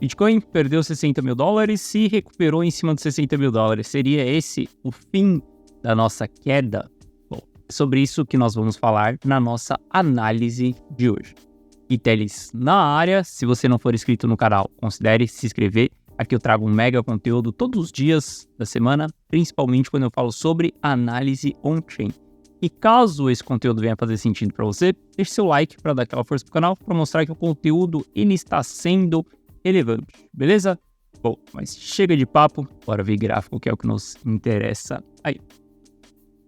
Bitcoin perdeu 60 mil dólares e recuperou em cima de 60 mil dólares. Seria esse o fim da nossa queda? Bom, é sobre isso que nós vamos falar na nossa análise de hoje. E Teles na área. Se você não for inscrito no canal, considere se inscrever. Aqui eu trago um mega conteúdo todos os dias da semana, principalmente quando eu falo sobre análise on-chain. E caso esse conteúdo venha fazer sentido para você, deixe seu like para dar aquela força pro canal, para mostrar que o conteúdo ele está sendo relevante, beleza? Bom, mas chega de papo, bora ver gráfico, que é o que nos interessa aí.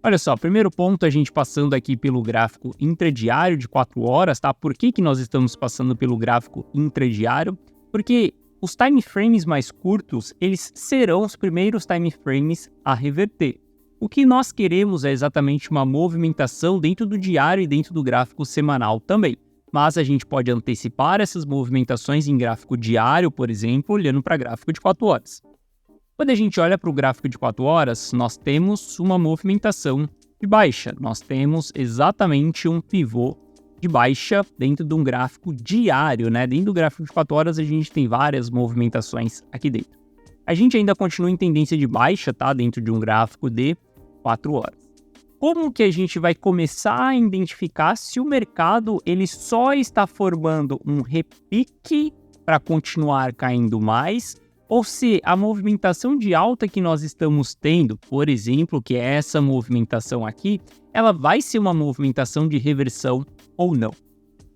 Olha só, primeiro ponto, a gente passando aqui pelo gráfico intradiário de 4 horas, tá? Por que nós estamos passando pelo gráfico intradiário? Porque os time frames mais curtos, eles serão os primeiros time frames a reverter. O que nós queremos é exatamente uma movimentação dentro do diário e dentro do gráfico semanal também. Mas a gente pode antecipar essas movimentações em gráfico diário, por exemplo, olhando para gráfico de 4 horas. Quando a gente olha para o gráfico de 4 horas, nós temos uma movimentação de baixa. Nós temos exatamente um pivô de baixa dentro de um gráfico diário, né? Dentro do gráfico de 4 horas, a gente tem várias movimentações aqui dentro. A gente ainda continua em tendência de baixa, tá? Dentro de um gráfico de 4 horas. Como que a gente vai começar a identificar se o mercado ele só está formando um repique para continuar caindo mais, ou se a movimentação de alta que nós estamos tendo, por exemplo, que é essa movimentação aqui, ela vai ser uma movimentação de reversão ou não.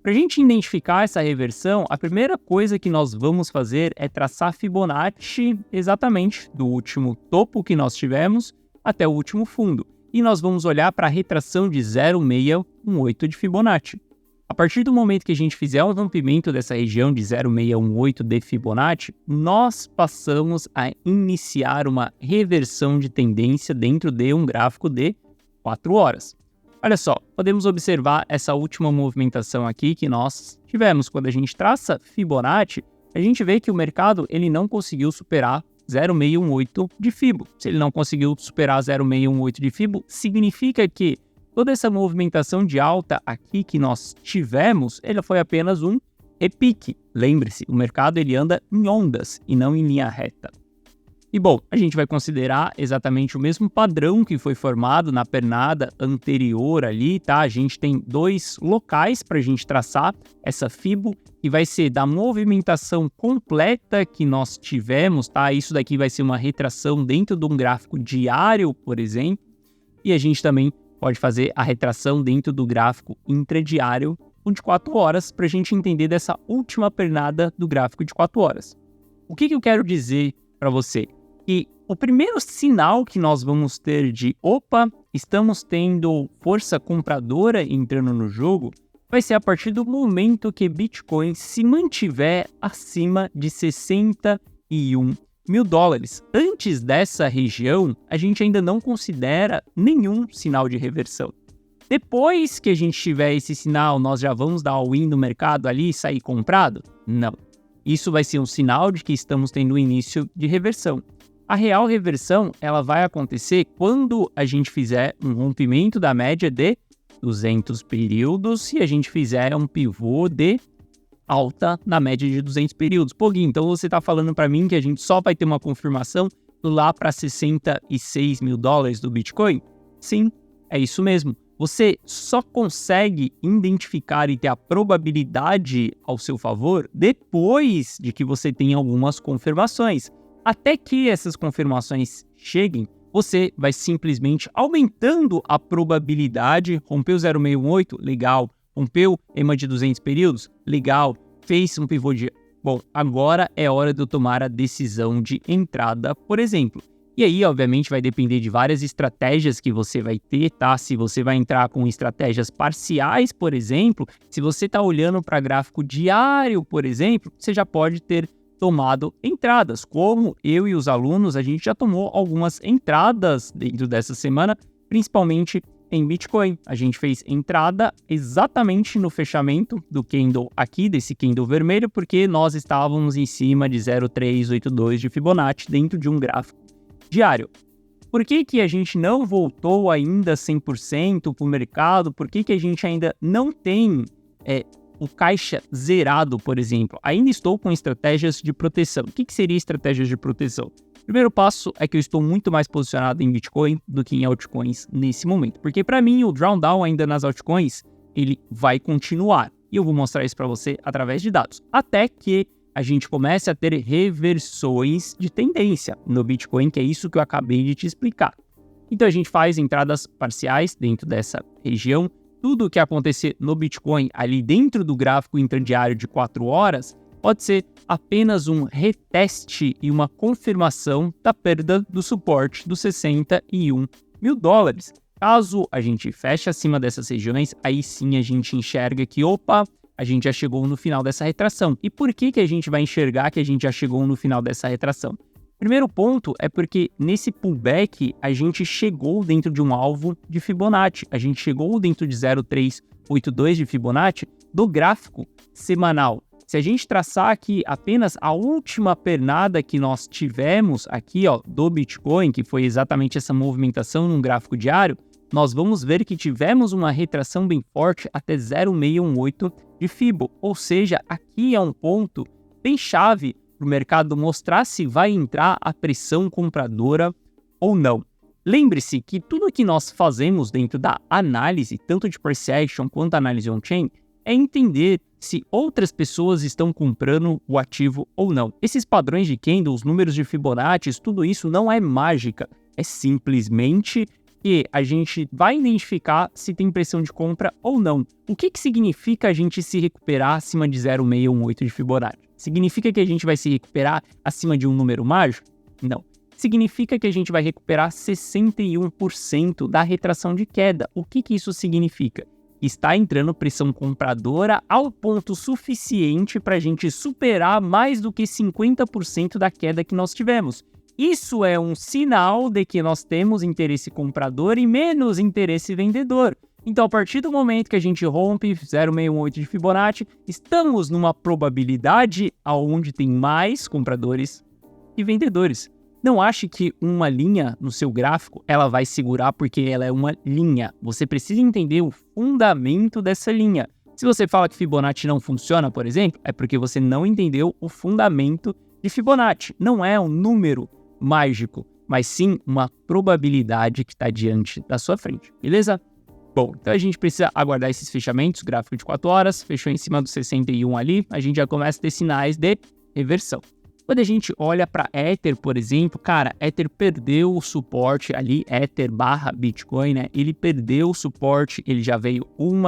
Para a gente identificar essa reversão, a primeira coisa que nós vamos fazer é traçar Fibonacci exatamente do último topo que nós tivemos até o último fundo. E nós vamos olhar para a retração de 0,618 de Fibonacci. A partir do momento que a gente fizer um rompimento dessa região de 0,618 de Fibonacci, nós passamos a iniciar uma reversão de tendência dentro de um gráfico de 4 horas. Olha só, podemos observar essa última movimentação aqui que nós tivemos. Quando a gente traça Fibonacci, a gente vê que o mercado ele não conseguiu superar 0,618 de Fibo. Se ele não conseguiu superar 0,618 de Fibo, significa que toda essa movimentação de alta aqui que nós tivemos, ela foi apenas um repique. Lembre-se, o mercado ele anda em ondas e não em linha reta. E bom, a gente vai considerar exatamente o mesmo padrão que foi formado na pernada anterior ali, tá? A gente tem dois locais para a gente traçar essa Fibo, que vai ser da movimentação completa que nós tivemos, tá? Isso daqui vai ser uma retração dentro de um gráfico diário, por exemplo, e a gente também pode fazer a retração dentro do gráfico intradiário de 4 horas para a gente entender dessa última pernada do gráfico de 4 horas. O que eu quero dizer para você? Que o primeiro sinal que nós vamos ter de opa, estamos tendo força compradora entrando no jogo, vai ser a partir do momento que Bitcoin se mantiver acima de 61 mil dólares. Antes dessa região, a gente ainda não considera nenhum sinal de reversão. Depois que a gente tiver esse sinal, nós já vamos dar all-in no mercado ali e sair comprado? Não. Isso vai ser um sinal de que estamos tendo o início de reversão. A real reversão ela vai acontecer quando a gente fizer um rompimento da média de 200 períodos e a gente fizer um pivô de alta na média de 200 períodos. Pô, Gui, então você está falando para mim que a gente só vai ter uma confirmação lá para 66 mil dólares do Bitcoin? Sim, é isso mesmo. Você só consegue identificar e ter a probabilidade ao seu favor depois de que você tenha algumas confirmações. Até que essas confirmações cheguem, você vai simplesmente aumentando a probabilidade. Rompeu 0,618? Legal. Rompeu EMA de 200 períodos? Legal. Fez um pivô de... Bom, agora é hora de eu tomar a decisão de entrada, por exemplo. E aí, obviamente, vai depender de várias estratégias que você vai ter, tá? Se você vai entrar com estratégias parciais, por exemplo, se você está olhando para gráfico diário, por exemplo, você já pode ter tomado entradas, como eu e os alunos, a gente já tomou algumas entradas dentro dessa semana, principalmente em Bitcoin. A gente fez entrada exatamente no fechamento do candle aqui, desse candle vermelho, porque nós estávamos em cima de 0,382 de Fibonacci dentro de um gráfico diário. Por que a gente não voltou ainda 100% para o mercado? Por que a gente ainda não tem o caixa zerado, por exemplo, ainda estou com estratégias de proteção. O que seria estratégias de proteção? Primeiro passo é que eu estou muito mais posicionado em Bitcoin do que em altcoins nesse momento. Porque para mim o drawdown ainda nas altcoins, ele vai continuar. E eu vou mostrar isso para você através de dados. Até que a gente comece a ter reversões de tendência no Bitcoin, que é isso que eu acabei de te explicar. Então a gente faz entradas parciais dentro dessa região. Tudo o que acontecer no Bitcoin ali dentro do gráfico intradiário de 4 horas pode ser apenas um reteste e uma confirmação da perda do suporte dos 61 mil dólares. Caso a gente feche acima dessas regiões, aí sim a gente enxerga que, opa, a gente já chegou no final dessa retração. E por que a gente vai enxergar que a gente já chegou no final dessa retração? Primeiro ponto é porque nesse pullback a gente chegou dentro de um alvo de Fibonacci. A gente chegou dentro de 0,382 de Fibonacci do gráfico semanal. Se a gente traçar aqui apenas a última pernada que nós tivemos aqui, ó, do Bitcoin, que foi exatamente essa movimentação num gráfico diário, nós vamos ver que tivemos uma retração bem forte até 0,618 de Fibo. Ou seja, aqui é um ponto bem chave para o mercado mostrar se vai entrar a pressão compradora ou não. Lembre-se que tudo que nós fazemos dentro da análise, tanto de price action quanto análise on-chain, é entender se outras pessoas estão comprando o ativo ou não. Esses padrões de candles, números de Fibonacci, tudo isso não é mágica. É simplesmente que a gente vai identificar se tem pressão de compra ou não. O que significa a gente se recuperar acima de 0,618 de Fibonacci? Significa que a gente vai se recuperar acima de um número mágico? Não. Significa que a gente vai recuperar 61% da retração de queda. O que isso significa? Está entrando pressão compradora ao ponto suficiente para a gente superar mais do que 50% da queda que nós tivemos. Isso é um sinal de que nós temos interesse comprador e menos interesse vendedor. Então, a partir do momento que a gente rompe 0,618 de Fibonacci, estamos numa probabilidade onde tem mais compradores e vendedores. Não ache que uma linha no seu gráfico ela vai segurar porque ela é uma linha. Você precisa entender o fundamento dessa linha. Se você fala que Fibonacci não funciona, por exemplo, é porque você não entendeu o fundamento de Fibonacci. Não é um número mágico, mas sim uma probabilidade que está diante da sua frente, beleza? Bom, então a gente precisa aguardar esses fechamentos, gráfico de 4 horas, fechou em cima do 61 ali, a gente já começa a ter sinais de reversão. Quando a gente olha para Ether, por exemplo, cara, Ether perdeu o suporte ali, Ether barra Bitcoin, né? Ele perdeu o suporte, ele já veio 1,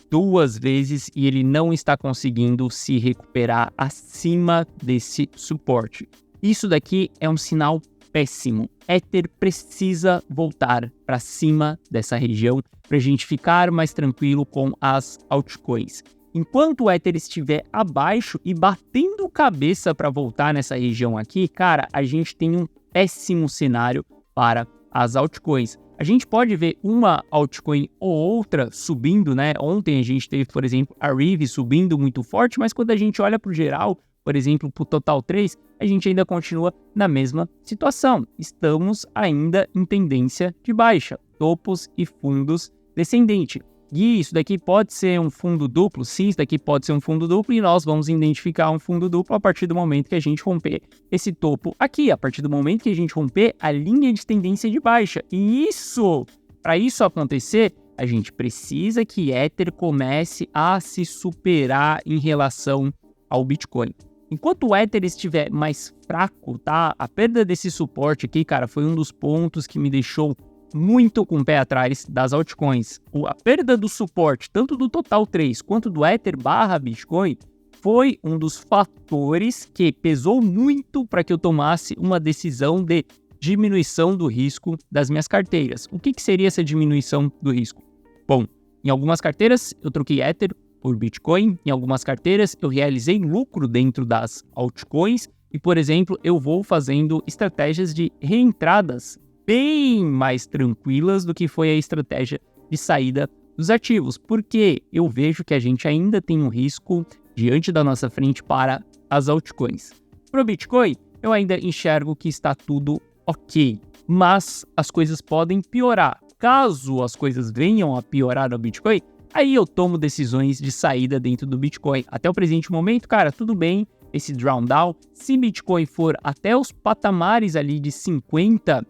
2 vezes e ele não está conseguindo se recuperar acima desse suporte. Isso daqui é um sinal péssimo. Ether precisa voltar para cima dessa região para a gente ficar mais tranquilo com as altcoins. Enquanto o Ether estiver abaixo e batendo cabeça para voltar nessa região aqui, cara, a gente tem um péssimo cenário para as altcoins. A gente pode ver uma altcoin ou outra subindo, né? Ontem a gente teve, por exemplo, a Rivi subindo muito forte, mas quando a gente olha para o geral, por exemplo, para o Total 3, a gente ainda continua na mesma situação. Estamos ainda em tendência de baixa, topos e fundos descendente. E isso daqui pode ser um fundo duplo? Sim, isso daqui pode ser um fundo duplo e nós vamos identificar um fundo duplo a partir do momento que a gente romper esse topo aqui, a partir do momento que a gente romper a linha de tendência de baixa. E isso, para isso acontecer, a gente precisa que Ether comece a se superar em relação ao Bitcoin. Enquanto o Ether estiver mais fraco, tá? A perda desse suporte aqui, cara, foi um dos pontos que me deixou muito com o pé atrás das altcoins. A perda do suporte, tanto do Total 3 quanto do Ether barra Bitcoin, foi um dos fatores que pesou muito para que eu tomasse uma decisão de diminuição do risco das minhas carteiras. O que seria essa diminuição do risco? Bom, em algumas carteiras eu troquei Ether por Bitcoin, em algumas carteiras eu realizei lucro dentro das altcoins e, por exemplo, eu vou fazendo estratégias de reentradas bem mais tranquilas do que foi a estratégia de saída dos ativos, porque eu vejo que a gente ainda tem um risco diante da nossa frente para as altcoins. Para o Bitcoin, eu ainda enxergo que está tudo ok, mas as coisas podem piorar. Caso as coisas venham a piorar no Bitcoin, aí eu tomo decisões de saída dentro do Bitcoin. Até o presente momento, cara, tudo bem esse drawdown. Se Bitcoin for até os patamares ali de 50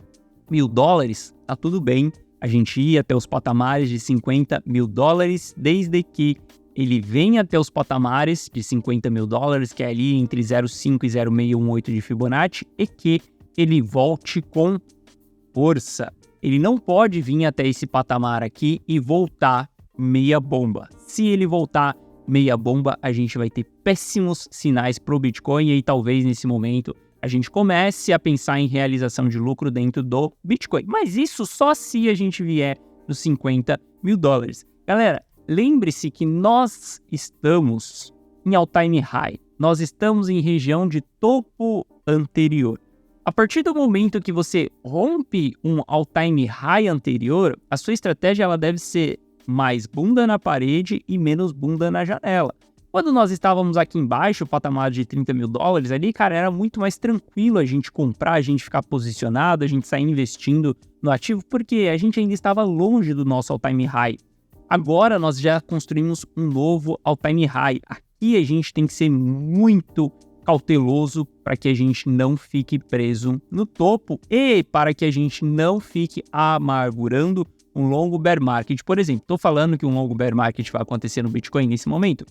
mil dólares, tá tudo bem a gente ir até os patamares de 50 mil dólares, desde que ele venha até os patamares de 50 mil dólares, que é ali entre 0,5 e 0,618 de Fibonacci, e que ele volte com força. Ele não pode vir até esse patamar aqui e voltar meia bomba. Se ele voltar meia bomba, a gente vai ter péssimos sinais para o Bitcoin, e aí talvez nesse momento a gente comece a pensar em realização de lucro dentro do Bitcoin. Mas isso só se a gente vier nos 50 mil dólares. Galera, lembre-se que nós estamos em all-time high. Nós estamos em região de topo anterior. A partir do momento que você rompe um all-time high anterior, a sua estratégia ela deve ser mais bunda na parede e menos bunda na janela. Quando nós estávamos aqui embaixo, o patamar de 30 mil dólares ali, cara, era muito mais tranquilo a gente comprar, a gente ficar posicionado, a gente sair investindo no ativo, porque a gente ainda estava longe do nosso all-time high. Agora nós já construímos um novo all-time high. Aqui a gente tem que ser muito cauteloso para que a gente não fique preso no topo e para que a gente não fique amargurando um longo bear market. Por exemplo, estou falando que um longo bear market vai acontecer no Bitcoin nesse momento?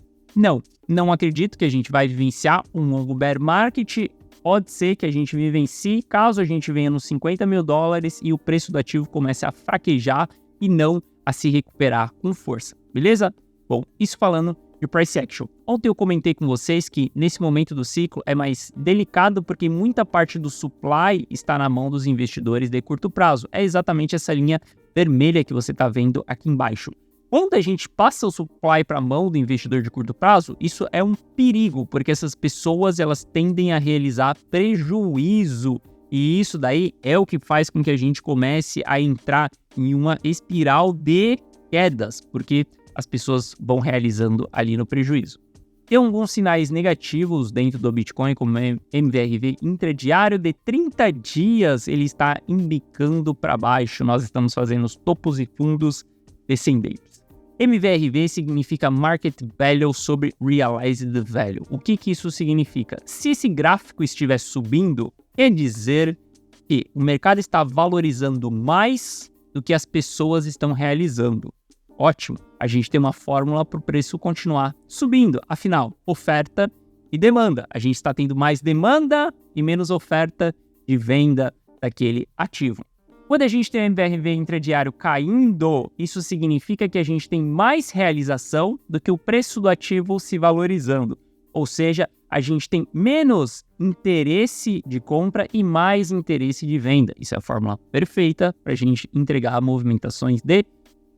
Não acredito que a gente vai vivenciar um longo bear market. Pode ser que a gente vivencie caso a gente venha nos 50 mil dólares e o preço do ativo comece a fraquejar e não a se recuperar com força, beleza? Bom, isso falando de price action. Ontem eu comentei com vocês que nesse momento do ciclo é mais delicado porque muita parte do supply está na mão dos investidores de curto prazo. É exatamente essa linha vermelha que você está vendo aqui embaixo. Quando a gente passa o supply para a mão do investidor de curto prazo, isso é um perigo, porque essas pessoas elas tendem a realizar prejuízo. E isso daí é o que faz com que a gente comece a entrar em uma espiral de quedas, porque as pessoas vão realizando ali no prejuízo. Tem alguns sinais negativos dentro do Bitcoin, como MVRV intradiário de 30 dias, ele está embicando para baixo. Nós estamos fazendo os topos e fundos descendentes. MVRV significa Market Value sobre Realized Value. O que isso significa? Se esse gráfico estiver subindo, quer dizer que o mercado está valorizando mais do que as pessoas estão realizando. Ótimo, a gente tem uma fórmula para o preço continuar subindo. Afinal, oferta e demanda. A gente está tendo mais demanda e menos oferta de venda daquele ativo. Quando a gente tem o MVRV intradiário caindo, isso significa que a gente tem mais realização do que o preço do ativo se valorizando. Ou seja, a gente tem menos interesse de compra e mais interesse de venda. Isso é a fórmula perfeita para a gente entregar movimentações de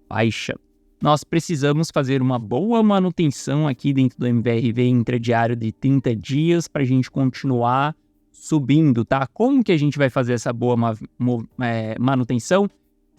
baixa. Nós precisamos fazer uma boa manutenção aqui dentro do MVRV intradiário de 30 dias para a gente continuar subindo, tá? Como que a gente vai fazer essa boa manutenção?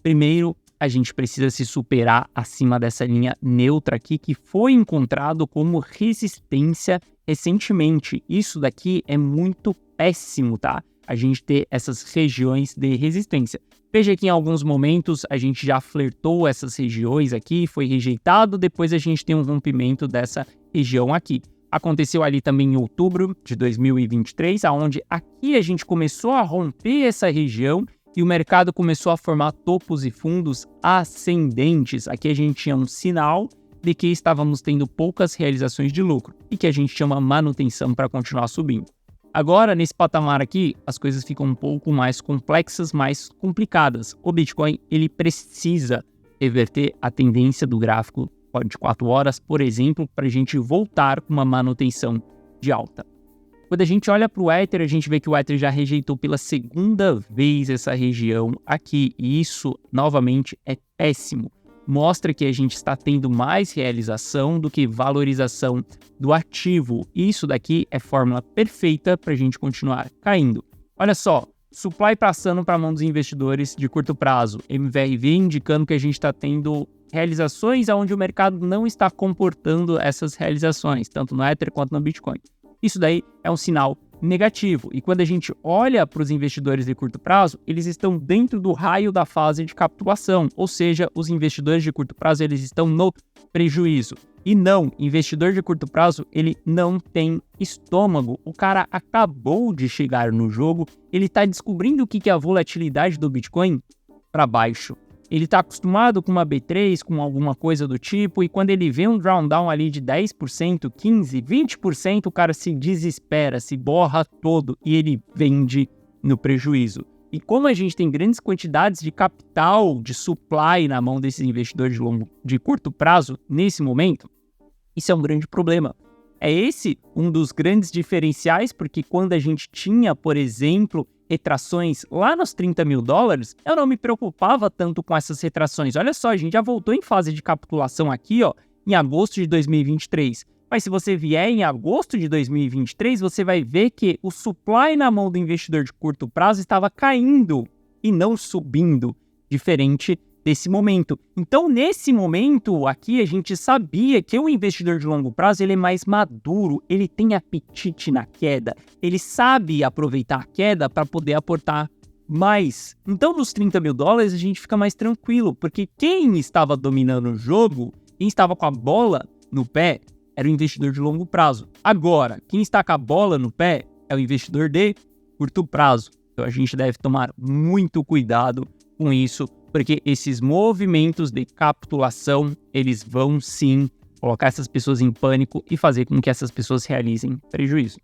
Primeiro, a gente precisa se superar acima dessa linha neutra aqui, que foi encontrado como resistência recentemente. Isso daqui é muito péssimo, tá? A gente ter essas regiões de resistência. Veja que em alguns momentos a gente já flertou essas regiões aqui, foi rejeitado, depois a gente tem um rompimento dessa região aqui. Aconteceu ali também em outubro de 2023, onde aqui a gente começou a romper essa região e o mercado começou a formar topos e fundos ascendentes. Aqui a gente tinha um sinal de que estávamos tendo poucas realizações de lucro e que a gente tinha uma manutenção para continuar subindo. Agora, nesse patamar aqui, as coisas ficam um pouco mais complexas, mais complicadas. O Bitcoin ele precisa reverter a tendência do gráfico de 4 horas, por exemplo, para a gente voltar com uma manutenção de alta. Quando a gente olha para o Ether, a gente vê que o Ether já rejeitou pela segunda vez essa região aqui, e isso, novamente, é péssimo. Mostra que a gente está tendo mais realização do que valorização do ativo. Isso daqui é fórmula perfeita para a gente continuar caindo. Olha só, supply passando para a mão dos investidores de curto prazo, MVRV indicando que a gente está tendo realizações onde o mercado não está comportando essas realizações, tanto no Ether quanto no Bitcoin. Isso daí é um sinal negativo. E quando a gente olha para os investidores de curto prazo, eles estão dentro do raio da fase de capitulação, ou seja, os investidores de curto prazo eles estão no prejuízo. E não, investidor de curto prazo, ele não tem estômago. O cara acabou de chegar no jogo, ele está descobrindo o que é a volatilidade do Bitcoin para baixo. Ele está acostumado com uma B3, com alguma coisa do tipo, e quando ele vê um drawdown ali de 10%, 15%, 20%, o cara se desespera, se borra todo e ele vende no prejuízo. E como a gente tem grandes quantidades de capital, de supply na mão desses investidores de curto prazo nesse momento, isso é um grande problema. É esse um dos grandes diferenciais, porque quando a gente tinha, por exemplo, retrações lá nos 30 mil dólares, eu não me preocupava tanto com essas retrações. Olha só, a gente já voltou em fase de capitulação aqui, ó, em agosto de 2023. Mas se você vier em agosto de 2023, você vai ver que o supply na mão do investidor de curto prazo estava caindo e não subindo, diferente desse momento. Então, nesse momento aqui, a gente sabia que o investidor de longo prazo ele é mais maduro, ele tem apetite na queda, ele sabe aproveitar a queda para poder aportar mais. Então, nos 30 mil dólares, a gente fica mais tranquilo, porque quem estava dominando o jogo, quem estava com a bola no pé, era o investidor de longo prazo. Agora, quem está com a bola no pé é o investidor de curto prazo. Então, a gente deve tomar muito cuidado com isso, porque esses movimentos de capitulação, eles vão sim colocar essas pessoas em pânico e fazer com que essas pessoas realizem prejuízo.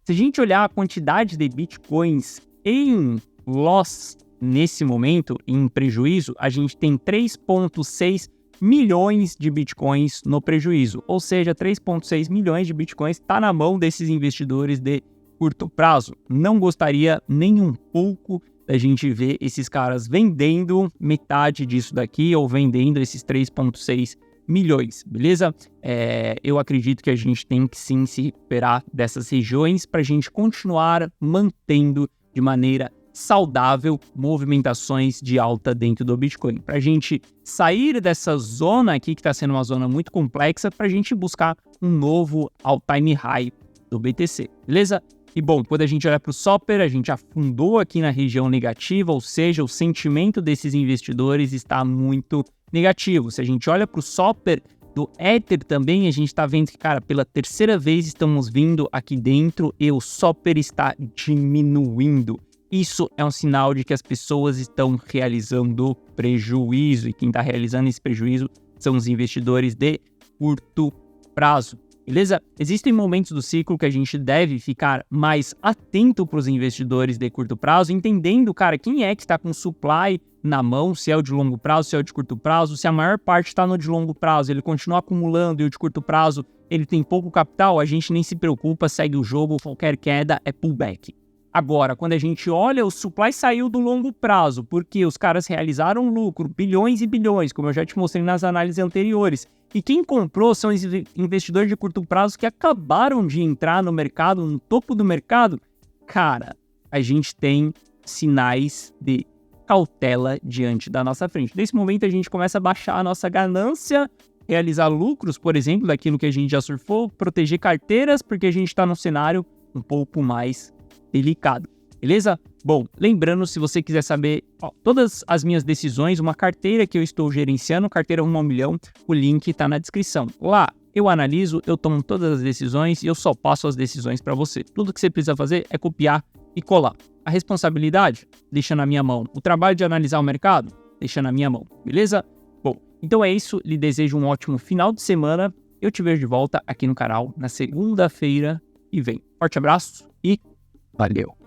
Se a gente olhar a quantidade de bitcoins em loss nesse momento, em prejuízo, a gente tem 3,6 milhões de bitcoins no prejuízo, ou seja, 3,6 milhões de bitcoins está na mão desses investidores de curto prazo. Não gostaria nem um pouco da gente ver esses caras vendendo metade disso daqui ou vendendo esses 3,6 milhões, beleza? Eu acredito que a gente tem que sim se recuperar dessas regiões para a gente continuar mantendo de maneira saudável movimentações de alta dentro do Bitcoin. Para a gente sair dessa zona aqui, que está sendo uma zona muito complexa, para a gente buscar um novo all-time high do BTC, beleza? E bom, quando a gente olha para o Soper, a gente afundou aqui na região negativa, ou seja, o sentimento desses investidores está muito negativo. Se a gente olha para o Soper do Ether também, a gente está vendo que, cara, pela terceira vez estamos vindo aqui dentro e o Soper está diminuindo. Isso é um sinal de que as pessoas estão realizando prejuízo, e quem está realizando esse prejuízo são os investidores de curto prazo. Beleza? Existem momentos do ciclo que a gente deve ficar mais atento para os investidores de curto prazo, entendendo, cara, quem é que está com supply na mão, se é o de longo prazo, se é o de curto prazo, se a maior parte está no de longo prazo, ele continua acumulando e o de curto prazo ele tem pouco capital, a gente nem se preocupa, segue o jogo, qualquer queda é pullback. Agora, quando a gente olha, o supply saiu do longo prazo, porque os caras realizaram lucro, bilhões e bilhões, como eu já te mostrei nas análises anteriores. E quem comprou são os investidores de curto prazo que acabaram de entrar no mercado, no topo do mercado. Cara, a gente tem sinais de cautela diante da nossa frente. Nesse momento, a gente começa a baixar a nossa ganância, realizar lucros, por exemplo, daquilo que a gente já surfou, proteger carteiras, porque a gente está num cenário um pouco mais delicado, beleza? Bom, lembrando, se você quiser saber todas as minhas decisões, uma carteira que eu estou gerenciando, carteira rumo ao milhão, o link está na descrição. Lá eu analiso, eu tomo todas as decisões e eu só passo as decisões para você. Tudo que você precisa fazer é copiar e colar. A responsabilidade, deixa na minha mão. O trabalho de analisar o mercado, deixa na minha mão, beleza? Bom, então é isso. Lhe desejo um ótimo final de semana. Eu te vejo de volta aqui no canal na segunda-feira e vem. Forte abraço e valeu!